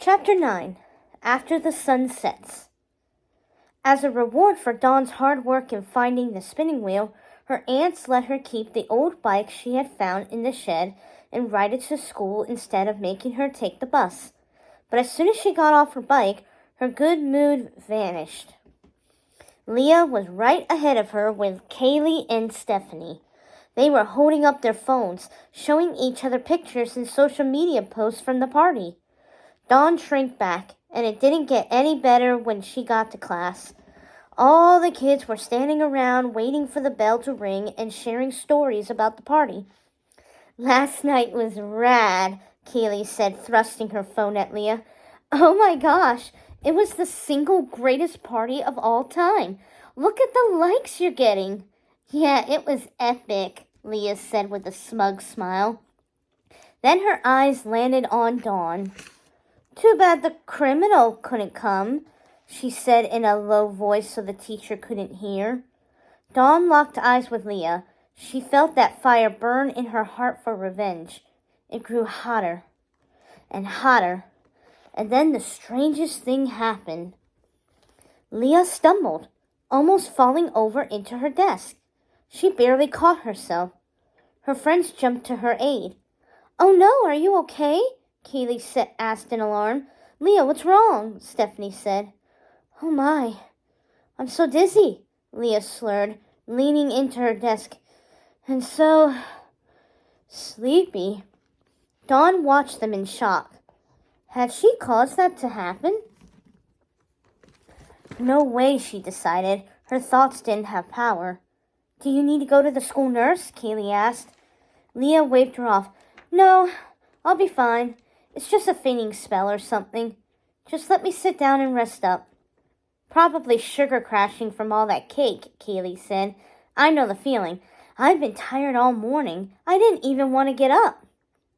Chapter 9. After the Sun Sets. As a reward for Dawn's hard work in finding the spinning wheel, her aunts let her keep the old bike she had found in the shed and ride it to school instead of making her take the bus. But as soon as she got off her bike, her good mood vanished. Leah was right ahead of her with Kaylee and Stephanie. They were holding up their phones, showing each other pictures and social media posts from the party. Dawn shrank back, and it didn't get any better when she got to class. All the kids were standing around waiting for the bell to ring and sharing stories about the party. "Last night was rad," Kaylee said, thrusting her phone at Leah. "Oh my gosh, it was the single greatest party of all time. Look at the likes you're getting." "Yeah, it was epic," Leah said with a smug smile. Then her eyes landed on Dawn. "Too bad the criminal couldn't come," she said in a low voice so the teacher couldn't hear. Dawn locked eyes with Leah. She felt that fire burn in her heart for revenge. It grew hotter and hotter, and then the strangest thing happened. Leah stumbled, almost falling over into her desk. She barely caught herself. Her friends jumped to her aid. "Oh no, are you okay?" Kaylee asked in alarm. "Leah, what's wrong?" Stephanie said. "Oh my, I'm so dizzy," Leah slurred, leaning into her desk. "And so sleepy." Dawn watched them in shock. Had she caused that to happen? No way, she decided. Her thoughts didn't have power. "Do you need to go to the school nurse?" Kaylee asked. Leah waved her off. "No, I'll be fine. It's just a fainting spell or something. Just let me sit down and rest up." "Probably sugar crashing from all that cake," Kaylee said. "I know the feeling. I've been tired all morning. I didn't even want to get up."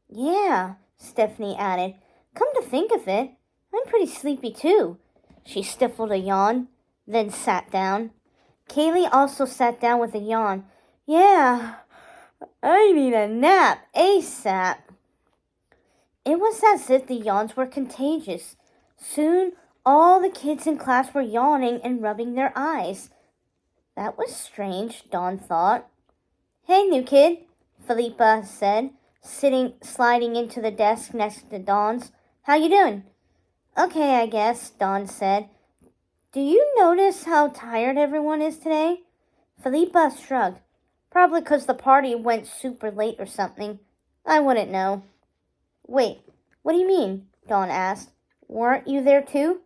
"Yeah," Stephanie added. "Come to think of it, I'm pretty sleepy too." She stifled a yawn, then sat down. Kaylee also sat down with a yawn. "Yeah, I need a nap ASAP." It was as if the yawns were contagious. Soon, all the kids in class were yawning and rubbing their eyes. That was strange, Dawn thought. "Hey, new kid," Philippa said, sliding into the desk next to Dawn's. "How you doing?" "Okay, I guess," Dawn said. "Do you notice how tired everyone is today?" Philippa shrugged. "Probably 'cause the party went super late or something. I wouldn't know." "Wait, what do you mean?" Dawn asked. "Weren't you there too?"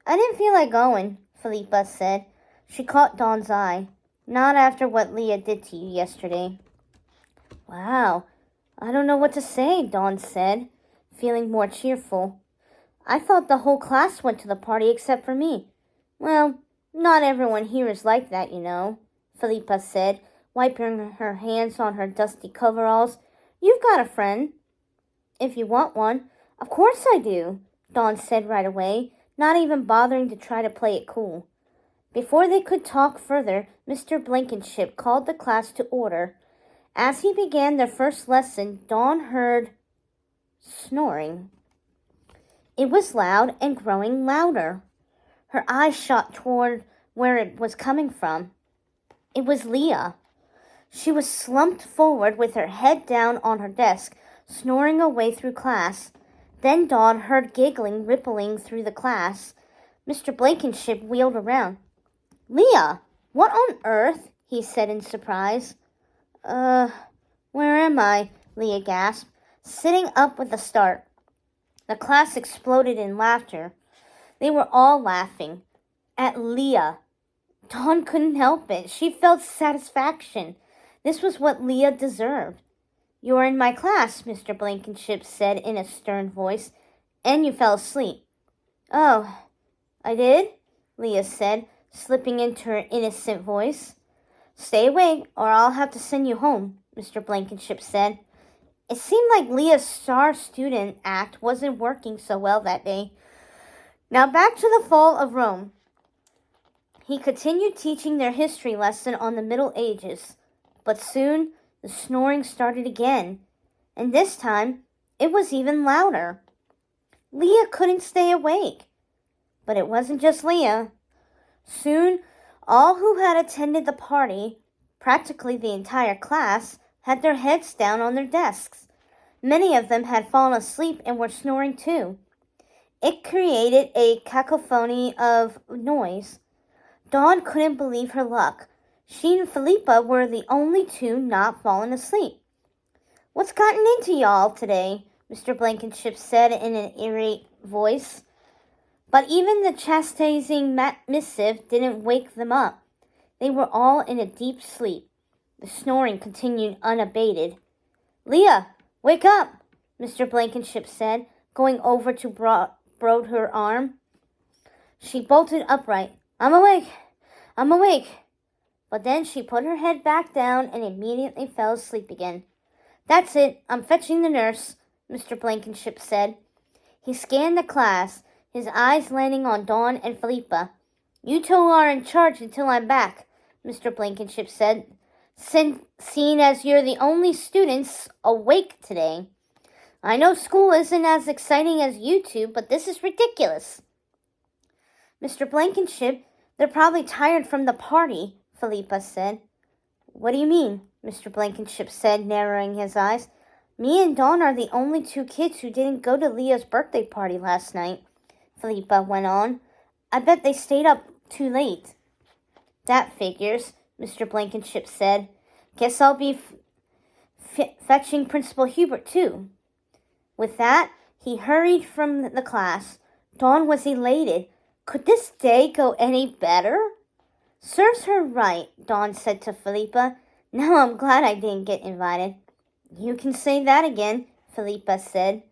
"I didn't feel like going," Philippa said. She caught Dawn's eye. "Not after what Leah did to you yesterday." "Wow, I don't know what to say," Dawn said, feeling more cheerful. "I thought the whole class went to the party except for me." "Well, not everyone here is like that, you know," Philippa said, wiping her hands on her dusty coveralls. "You've got a friend." "If you want one." "Of course I do," Dawn said right away, not even bothering to try to play it cool. Before they could talk further, Mr. Blankenship called the class to order. As he began their first lesson, Dawn heard snoring. It was loud and growing louder. Her eyes shot toward where it was coming from. It was Leah. She was slumped forward with her head down on her desk, snoring away through class. Then Dawn heard giggling rippling through the class. Mr. Blankenship wheeled around. "Leah, what on earth?" he said in surprise. Where am I?" Leah gasped, sitting up with a start. The class exploded in laughter. They were all laughing at Leah. Dawn couldn't help it. She felt satisfaction. This was what Leah deserved. "You are in my class," Mr. Blankenship said in a stern voice, "and you fell asleep." "Oh, I did?" Leah said, slipping into her innocent voice. "Stay awake, or I'll have to send you home," Mr. Blankenship said. It seemed like Leah's star student act wasn't working so well that day. Now back to the fall of Rome. He continued teaching their history lesson on the Middle Ages, but soon the snoring started again, and this time it was even louder. Leah couldn't stay awake. But it wasn't just Leah. Soon, all who had attended the party, practically the entire class, had their heads down on their desks. Many of them had fallen asleep and were snoring too. It created a cacophony of noise. Dawn couldn't believe her luck. She and Philippa were the only two not falling asleep. "What's gotten into y'all today?" Mr. Blankenship said in an irate voice. But even the chastising missive didn't wake them up. They were all in a deep sleep. The snoring continued unabated. "Leah, wake up," Mr. Blankenship said, going over to broad her arm. She bolted upright. I'm awake. But then she put her head back down and immediately fell asleep again. "That's it. I'm fetching the nurse," Mr. Blankenship said. He scanned the class, his eyes landing on Dawn and Philippa. "You two are in charge until I'm back," Mr. Blankenship said, "seeing as you're the only students awake today. I know school isn't as exciting as you two, but this is ridiculous." "Mr. Blankenship, they're probably tired from the party," Philippa said. "What do you mean?" Mr. Blankenship said, narrowing his eyes. "Me and Dawn are the only two kids who didn't go to Leah's birthday party last night," Philippa went on. "I bet they stayed up too late." "That figures," Mr. Blankenship said. "Guess I'll be fetching Principal Hubert, too." With that, he hurried from the class. Dawn was elated. Could this day go any better? "Serves her right," Dawn said to Philippa. "Now I'm glad I didn't get invited." "You can say that again," Philippa said.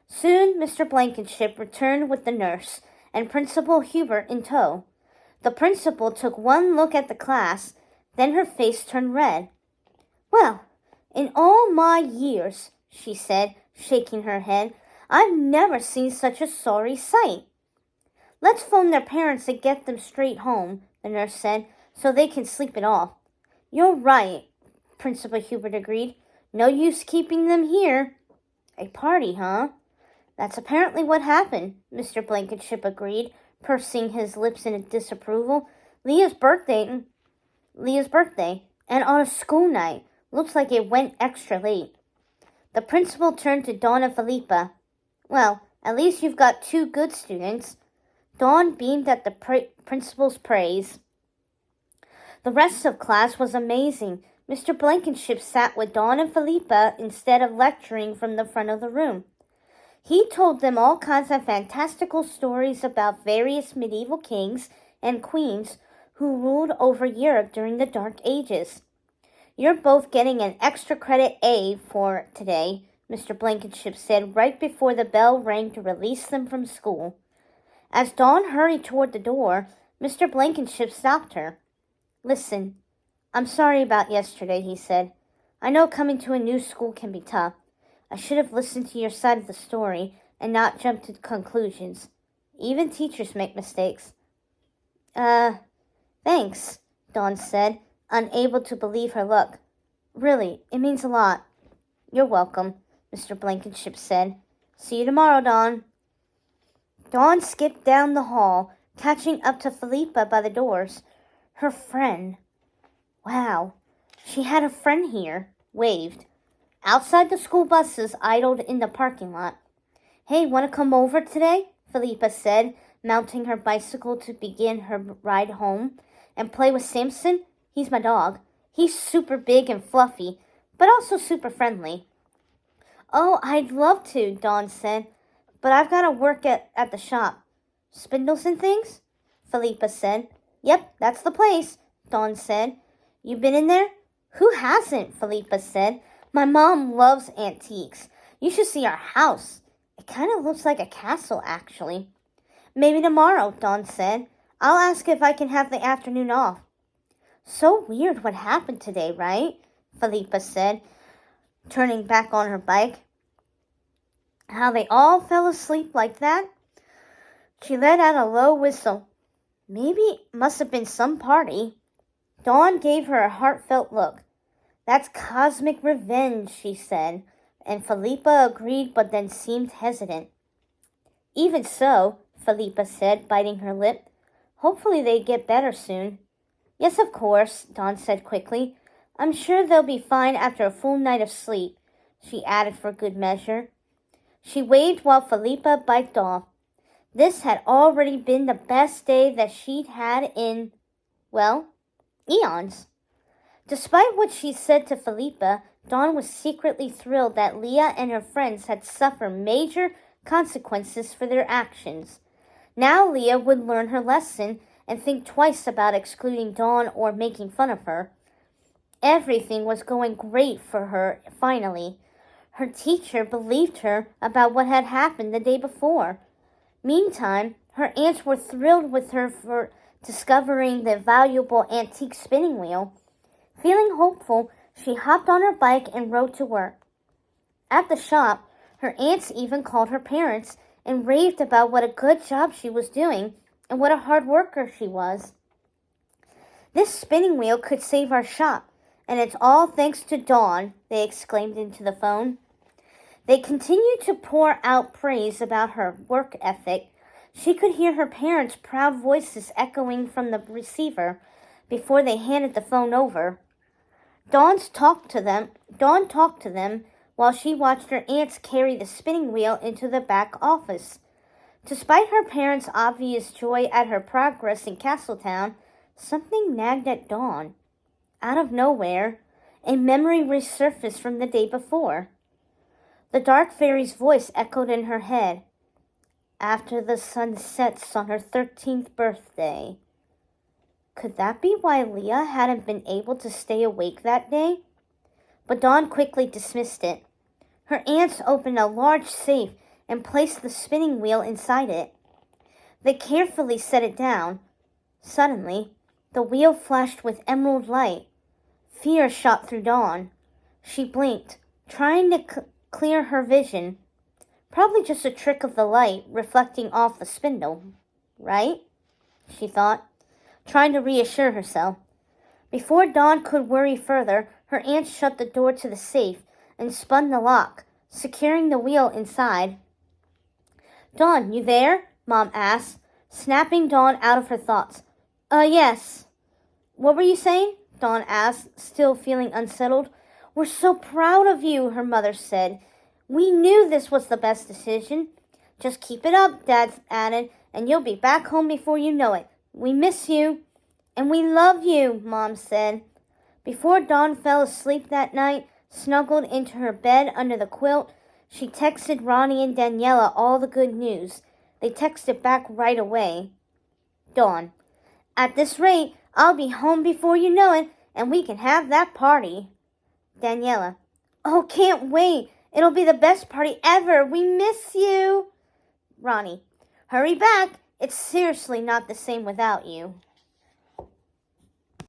Soon Mr. Blankenship returned with the nurse and Principal Hubert in tow. The principal took one look at the class, then her face turned red. "Well, in all my years," she said, shaking her head, "I've never seen such a sorry sight." "Let's phone their parents and get them straight home," the nurse said, "so they can sleep it off." "You're right," Principal Hubert agreed. "No use keeping them here." "A party, huh?" "That's apparently what happened," Mr. Blankenship agreed, pursing his lips in disapproval. Leah's birthday, and on a school night. Looks like it went extra late." The principal turned to Dawn and Philippa. "Well, at least you've got two good students." Dawn beamed at the principal's praise. The rest of class was amazing. Mr. Blankenship sat with Dawn and Philippa instead of lecturing from the front of the room. He told them all kinds of fantastical stories about various medieval kings and queens who ruled over Europe during the Dark Ages. "You're both getting an extra credit A for today," Mr. Blankenship said right before the bell rang to release them from school. As Dawn hurried toward the door, Mr. Blankenship stopped her. "Listen, I'm sorry about yesterday," he said. "I know coming to a new school can be tough. I should have listened to your side of the story and not jumped to conclusions. Even teachers make mistakes." Thanks," Dawn said, unable to believe her luck. "Really, it means a lot." "You're welcome," Mr. Blankenship said. "See you tomorrow, Dawn." Dawn skipped down the hall, catching up to Philippa by the doors. Her friend. Wow, she had a friend here. Waved. Outside, the school buses idled in the parking lot. "Hey, want to come over today?" Philippa said, mounting her bicycle to begin her ride home. "And play with Samson? He's my dog. He's super big and fluffy, but also super friendly." "Oh, I'd love to," Dawn said, "but I've got to work at the shop." "Spindles and things?" Philippa said. "Yep, that's the place," Dawn said. "You been in there?" "Who hasn't?" Philippa said. "My mom loves antiques. You should see our house. It kind of looks like a castle, actually." "Maybe tomorrow," Dawn said. "I'll ask if I can have the afternoon off." "So weird what happened today, right?" Philippa said, turning back on her bike. "How they all fell asleep like that." She let out a low whistle. "Maybe it must have been some party." Dawn gave her a heartfelt look. "That's cosmic revenge," she said, and Philippa agreed but then seemed hesitant. Even so, Felipa said, biting her lip. Hopefully they get better soon. Yes, of course, Dawn said quickly. I'm sure they'll be fine after a full night of sleep, she added for good measure. She waved while Felipa biked off. This had already been the best day that she'd had in, well, eons. Despite what she said to Felipa, Dawn was secretly thrilled that Leah and her friends had suffered major consequences for their actions. Now Leah would learn her lesson and think twice about excluding Dawn or making fun of her. Everything was going great for her, finally. Her teacher believed her about what had happened the day before. Meantime, her aunts were thrilled with her for discovering the valuable antique spinning wheel. Feeling hopeful, she hopped on her bike and rode to work. At the shop, her aunts even called her parents and raved about what a good job she was doing and what a hard worker she was. This spinning wheel could save our shop, and it's all thanks to Dawn, they exclaimed into the phone. They continued to pour out praise about her work ethic. She could hear her parents' proud voices echoing from the receiver before they handed the phone over. Dawn talked to them while she watched her aunts carry the spinning wheel into the back office. Despite her parents' obvious joy at her progress in Castletown, something nagged at Dawn. Out of nowhere, a memory resurfaced from the day before. The dark fairy's voice echoed in her head. After the sun sets on her 13th birthday. Could that be why Leah hadn't been able to stay awake that day? But Dawn quickly dismissed it. Her aunts opened a large safe and placed the spinning wheel inside it. They carefully set it down. Suddenly, the wheel flashed with emerald light. Fear shot through Dawn. She blinked, trying to clear her vision. Probably just a trick of the light reflecting off the spindle, right? She thought, trying to reassure herself. Before Dawn could worry further, her aunt shut the door to the safe and spun the lock, securing the wheel inside. Dawn, you there? Mom asked, snapping Dawn out of her thoughts. Yes. What were you saying? Dawn asked, still feeling unsettled. We're so proud of you, her mother said. We knew this was the best decision. Just keep it up, Dad added, and you'll be back home before you know it. We miss you. And we love you, Mom said. Before Dawn fell asleep that night, snuggled into her bed under the quilt, she texted Ronnie and Daniela all the good news. They texted back right away. Dawn, at this rate, I'll be home before you know it, and we can have that party. Daniela, oh, can't wait. It'll be the best party ever. We miss you. Ronnie, hurry back. It's seriously not the same without you.